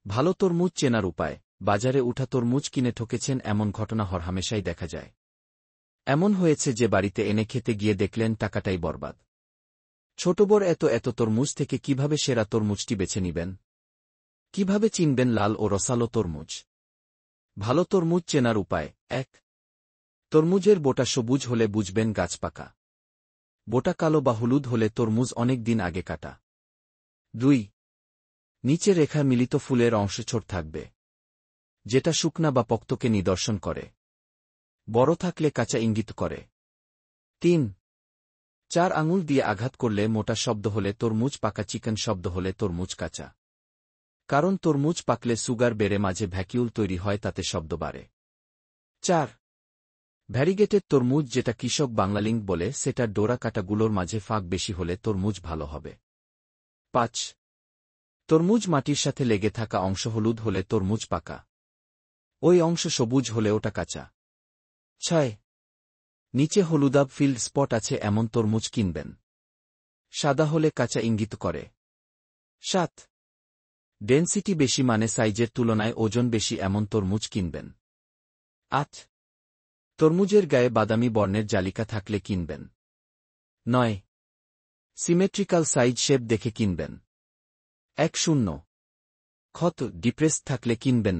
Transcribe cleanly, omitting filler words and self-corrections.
ভালো তরমুজ চেনার উপায়। বাজারে উঠা তরমুজ কিনে ঠকেছেন এমন ঘটনা হরহামেশাই দেখা যায়। এমন হয়েছে যে বাড়িতে এনে খেতে গিয়ে দেখলেন টাকাটাই বরবাদ। ছোট বড় এত তরমুজ থেকে কিভাবে সেরা তরমুজটি বেছে নিবেন? কিভাবে চিনবেন লাল ও রসালো তরমুজ? ভালো তরমুজ চেনার উপায়। ১. তরমুজের বোটা সবুজ হলে বুঝবেন গাছ পাকা। বোটা কালো বা হলুদ হলে তরমুজ অনেক দিন আগে কাটা। ২. নিচে রেখা মিলিত ফুলের অংশ ছোট থাকবে, যেটা শুকনা বা পক্তকে নিদর্শন করে। বড় থাকলে কাঁচা ইঙ্গিত করে। ৩. ৪ আঙুল দিয়ে আঘাত করলে মোটা শব্দ হলে তরমুজ পাকা, চিকেন শব্দ হলে তরমুজ কাঁচা। কারণ তরমুজ পাকলে সুগার বেড়ে মাঝে ভ্যাকিউল তৈরি হয়, তাতে শব্দ বাড়ে। ৪. ভ্যারিগেটেড তরমুজ, যেটা কৃষক বাংলালিং বলে, সেটার ডোরা কাটাগুলোর মাঝে ফাঁক বেশি হলে তরমুজ ভালো হবে। ৫. তরমুজ মাটির সাথে লেগে থাকা অংশ হলুদ হলে তরমুজ পাকা। ওই অংশ সবুজ হলে ওটা কাঁচা। ৬. নিচে হলুদাভ ফিল্ড স্পট আছে এমন তরমুজ কিনবেন। সাদা হলে কাঁচা ইঙ্গিত করে। ৭. ডেনসিটি বেশি মানে সাইজের তুলনায় ওজন বেশি এমন তরমুজ কিনবেন। ৮. তরমুজের গায়ে বাদামি বর্ণের জালিকা থাকলে কিনবেন। ৯. সিমেট্রিক্যাল সাইজ শেপ দেখে কিনবেন। ১-০ ক্ষত ডিপ্রেসড থাকলে কিনবেন।